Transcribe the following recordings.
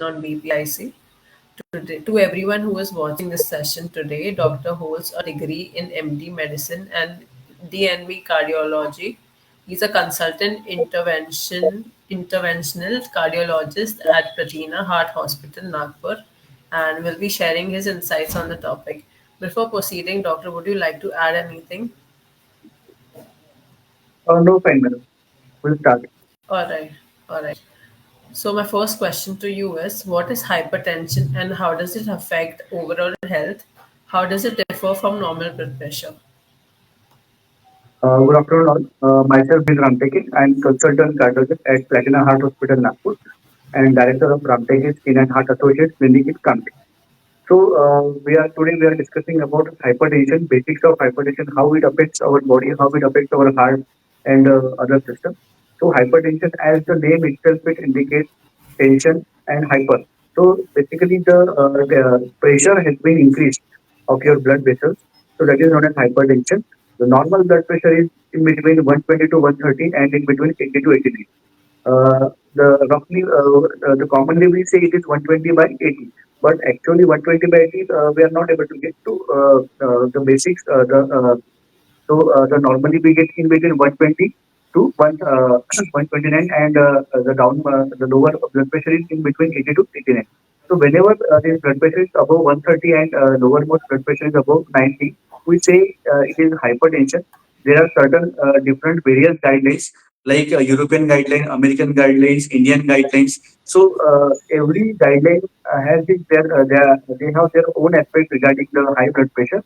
on BPIC. To everyone who is watching this session today, Dr. holds a degree in MD Medicine and DNB Cardiology. He's a consultant interventional cardiologist at Pratina Heart Hospital, Nagpur, and will be sharing his insights on the topic. Before proceeding, Doctor, would you like to add anything? No, fine, madam. We'll start. All right, all right. So my first question to you is, what is hypertension and how does it affect overall health? How does it differ from normal blood pressure? Good afternoon, all. Myself is Ramteke. I'm consultant cardiologist at Platina Heart Hospital, Nagpur, and director of Ramteke Skin and Heart Associates Clinic in Kanpur. So, we are discussing about hypertension, basics of hypertension, how it affects our body, how it affects our heart and other systems. So, hypertension, as the name itself, it indicates tension and hyper. So, basically, the pressure has been increased of your blood vessels. So, that is known as hypertension. The normal blood pressure is in between 120 to 130 and in between 80 to 89. The commonly we say it is 120 by 80, but actually 120 by 80 we are not able to get to the basics. The normally we get in between 120 to 129, and the lower blood pressure is in between 80 to 89. So whenever this blood pressure is above 130 and lowermost blood pressure is above 90, we say it is hypertension. There are certain different various guidelines like European guideline, American guidelines, Indian guidelines. So every guideline they have their own aspect regarding the high blood pressure.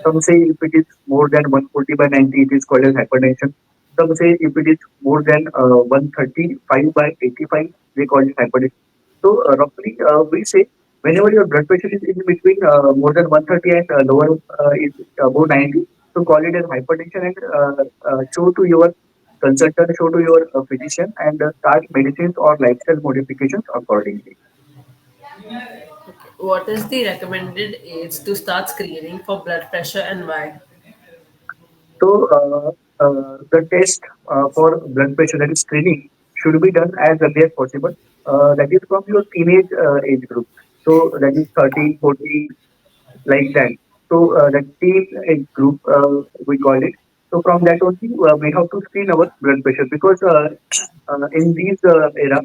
Some say if it is more than 140 by 90, it is called as hypertension. Some say if it is more than 135 by 85, they call it hypertension. So roughly, we say whenever your blood pressure is in between more than 130 and lower is above 90, so call it as hypertension and show to your consultant, show to your physician, and start medicines or lifestyle modifications accordingly. What is the recommended age to start screening for blood pressure and why? So the test for blood pressure, that is screening, should be done as early as possible. That is from your teenage age group. So that is 13, 14, like that. So that teen age group, we call it. So from that only, we have to screen our blood pressure because in this era,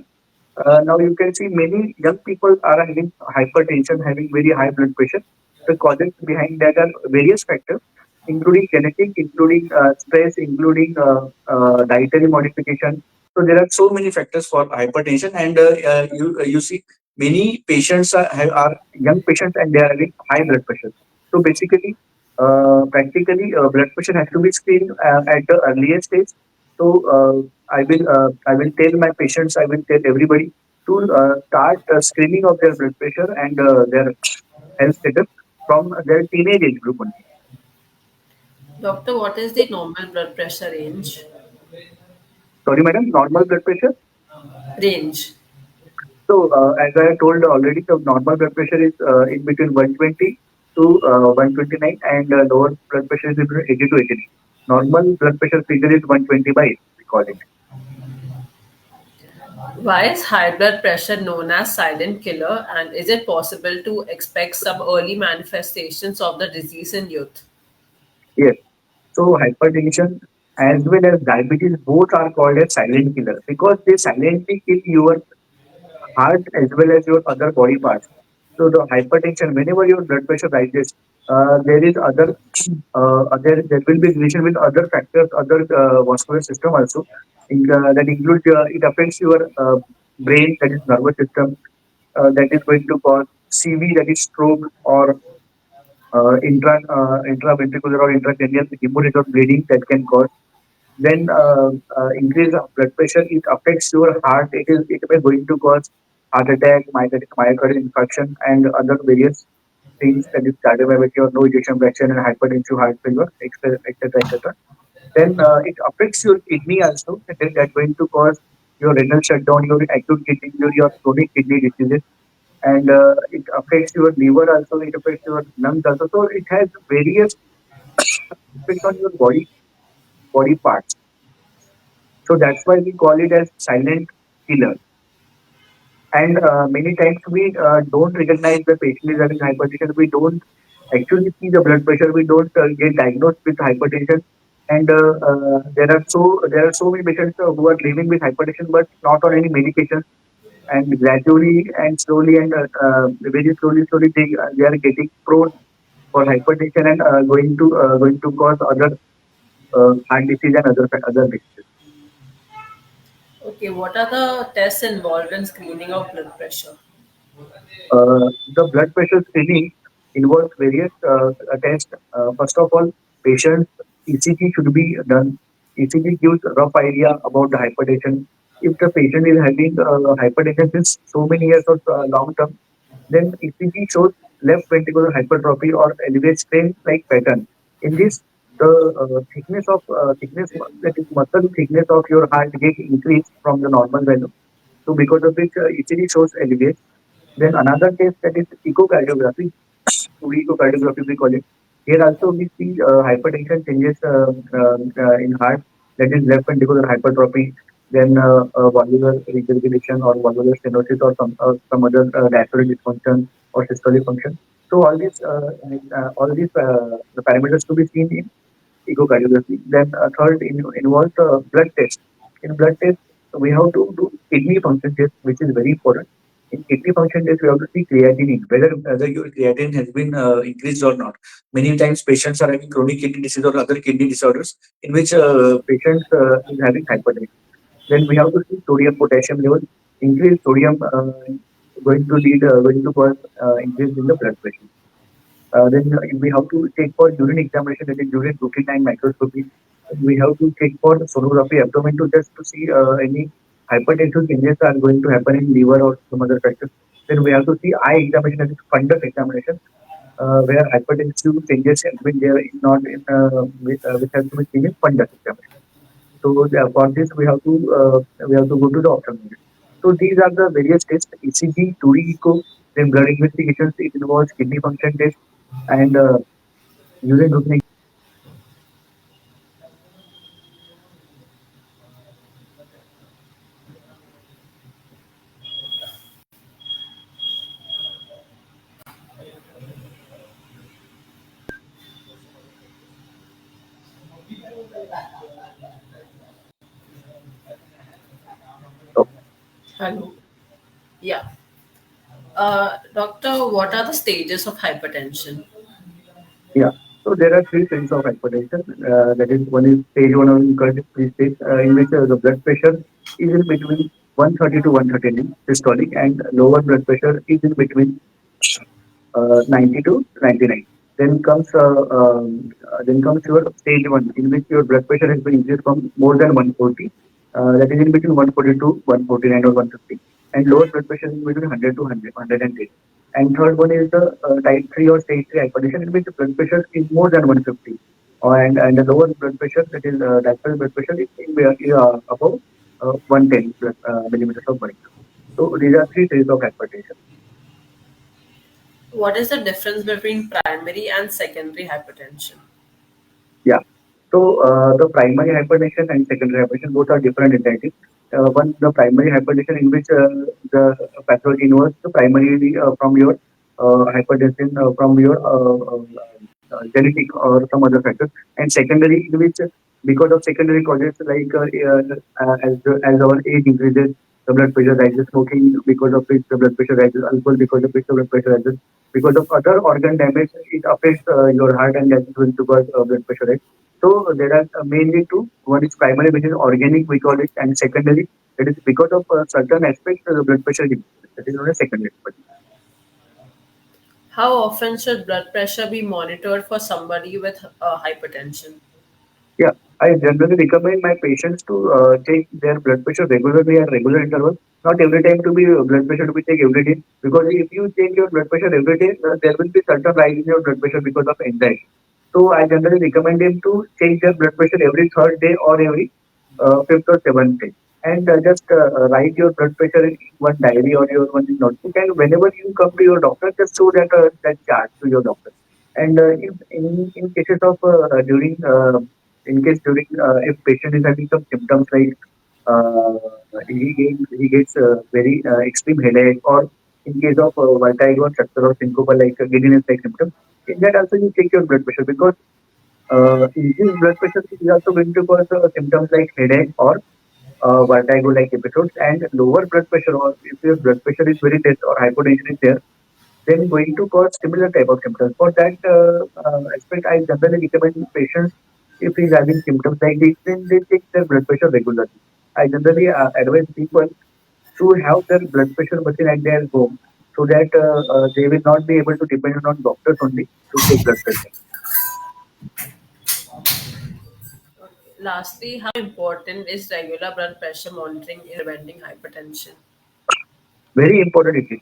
now you can see many young people are having hypertension, having very high blood pressure. The causes behind that are various factors, including genetic, including stress, including dietary modification. So there are so many factors for hypertension, and you see many patients are young patients and they are having high blood pressure. So basically, practically, blood pressure has to be screened at the earliest stage. So I will tell my patients, I will tell everybody to start screening of their blood pressure and their health status from their teenage age group only. Doctor, what is the normal blood pressure range? Sorry, madam, normal blood pressure. Range. So as I told already, the normal blood pressure is in between 120 to 129, and lower blood pressure is between 80 to 89. Normal blood pressure figure is 120 by 8, we call it. Why is high blood pressure known as silent killer and is it possible to expect some early manifestations of the disease in youth? Yes. So hypertension as well as diabetes both are called as silent killer because they silently kill your heart as well as your other body parts. So the hypertension, whenever your blood pressure rises, there is there will be relation with other factors, other vascular system also. That includes it affects your brain, that is nervous system, that is going to cause CV, that is stroke, or intraventricular or intracranial hemorrhage or bleeding that can cause. Then increase of blood pressure, it affects your heart. It may going to cause heart attack, myocardial infarction, and other various things, that is cardiomyopathy or no ejection fraction and hypertensive heart failure, etc., etc., etc. Then it affects your kidney also. And then that's going to cause your renal shutdown, your acute kidney injury, or chronic kidney diseases, and it affects your liver also. It affects your lungs also. So it has various effects on your body parts. So that's why we call it as silent killer. And many times we don't recognize the patient is having hypertension. We don't actually see the blood pressure. We don't get diagnosed with hypertension. And there are so many patients who are living with hypertension but not on any medication. And gradually and slowly and very slowly they are getting prone for hypertension and going to cause other heart disease and other diseases. Okay, what are the tests involved in screening of blood pressure? The blood pressure screening involves various tests. First of all, patient's ECG should be done. ECG gives a rough idea about the hypertension. If the patient is having hypertension since so many years or long term, then ECG shows left ventricular hypertrophy or elevated strain like pattern. In this, the thickness that is muscle thickness of your heart get increased from the normal value. So because of which ECG shows elevation. Then another test that is echocardiography, echocardiography we call it. Here also we see hypertension changes in heart, that is left ventricular hypertrophy, then valvular regurgitation or valvular stenosis or some other diastolic dysfunction or systolic function. So all these the parameters to be seen in echocardiography. Then third involves blood test. In blood test, we have to do kidney function test, which is very important. In kidney function test, we have to see creatinine, whether your creatinine has been increased or not. Many times patients are having chronic kidney disease or other kidney disorders in which patients is having hypertension. Then we have to see sodium potassium level. Increased sodium going to cause increase in the blood pressure. Then we have to check for urine examination, that is urine protein and microscopy. We have to check for sonography abdomen to just to see any hypertensive changes are going to happen in liver or some other factors. Then we have to see eye examination, that is fundus examination, where hypertensive changes have been there, not in which has to be seen in fundus examination. So for this we have to go to the ophthalmologist. So these are the various tests: ECG, 2D echo, then blood investigations. It involves kidney function test and urine routine. So, Hello. Yeah. Doctor, what are the stages of hypertension? yeah. So there are three stages of hypertension. That is, one is stage one or three stage, in which the blood pressure is in between 130 to 139 systolic, and lower blood pressure is in between 90 to 99. Then comes your stage one, in which your blood pressure has been increased from more than 140. That is in between 140 to 149 or 150, and lower blood pressure is between 100 to 110. And third one is the type 3 or stage 3 hypertension, in which the blood pressure is more than 150. And the lower blood pressure, that is diastolic blood pressure, is above 110 millimeters of mercury. So these are three stages of hypertension. What is the difference between primary and secondary hypertension? Yeah. So the primary hypertension and secondary hypertension both are different entities. One, the primary hypertension, in which the pathology involves the primarily from your hypertension from your genetic or some other factors, and secondary, in which because of secondary causes like as our age increases, the blood pressure rises, smoking because of which the blood pressure rises, alcohol because of which the blood pressure rises, because of other organ damage, it affects your heart and that is going to cause blood pressure rise. So there are mainly two. One is primary, which is organic, we call it, and secondary, that is because of certain aspects, the blood pressure increases. That is known as secondary. How often should blood pressure be monitored for somebody with hypertension? Yeah, I generally recommend my patients to take their blood pressure regularly at regular intervals. Not every time to be blood pressure to be take every day, because if you take your blood pressure every day, there will be certain rise in your blood pressure because of anxiety. So I generally recommend them to change their blood pressure every third day or every fifth or seventh day, and just write your blood pressure in one diary or your one notebook. And whenever you come to your doctor, just show that chart to your doctor. And if in cases of during in case during if patient is having some symptoms like uh, he gets very extreme headache, or in case of vertigo, structure or syncope like giddiness like symptoms. In that also you take your blood pressure, because increased blood pressure is also going to cause symptoms like headache or vertigo like episodes, and lower blood pressure, or if your blood pressure is very less or hypotension is there, then going to cause similar type of symptoms. For that aspect, I generally recommend patients, if he's having symptoms like this, then they take their blood pressure regularly. I generally advise people to have their blood pressure machine at their home, so that they will not be able to depend on doctors only to take blood pressure. Lastly, how important is regular blood pressure monitoring in preventing hypertension? Very important it is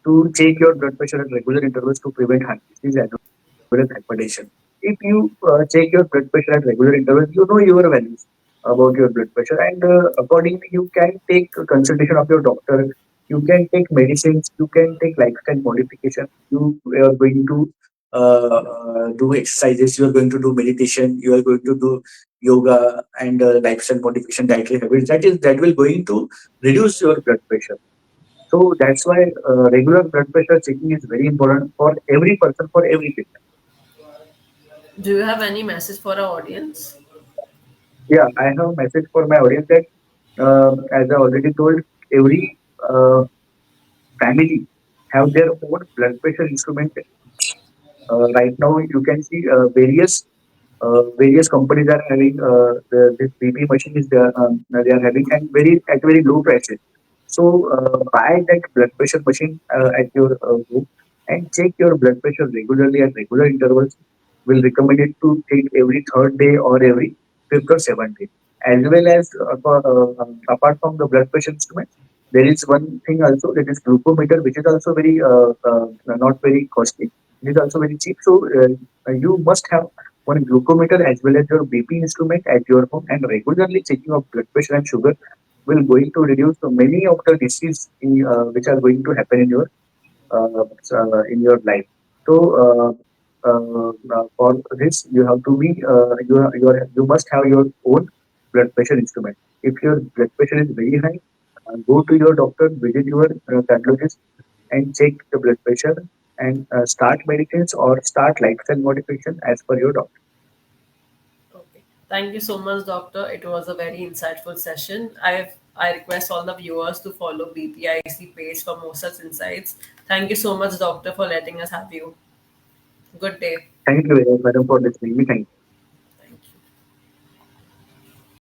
to check your blood pressure at regular intervals to prevent heart disease as well as hypertension. If you check your blood pressure at regular intervals, you know your values about your blood pressure, and accordingly, you can take a consultation of your doctor. You can take medicines. You can take lifestyle modification. You are going to do exercises. You are going to do meditation. You are going to do yoga and lifestyle modification, dietary habits. That will going to reduce your blood pressure. So that's why regular blood pressure checking is very important for every person, for every patient. Do you have any message for our audience? Yeah, I have a message for my audience that, as I already told, every family have their own blood pressure instrument. Right now, you can see various companies are having this BP machine is there, they are having, and very at very low prices. So buy that blood pressure machine at your home, and check your blood pressure regularly at regular intervals. Will recommend it to take every third day or every fifth or seventh day. As well as apart from the blood pressure instrument, there is one thing also, that is glucometer, which is also very not very costly. It is also very cheap. So you must have one glucometer as well as your BP instrument at your home, and regularly checking of blood pressure and sugar will going to reduce many of the disease which are going to happen in your life. So for this, you have to be you must have your own blood pressure instrument. If your blood pressure is very high, go to your doctor, visit your cardiologist, and check the blood pressure, and start medicines or start lifestyle modification as per your doctor. Okay. Thank you so much, doctor. It was a very insightful session. I request all the viewers to follow BPIC page for more such insights. Thank you so much, doctor, for letting us have you. Good day. Thank you very much, madam, for listening me. Thank you.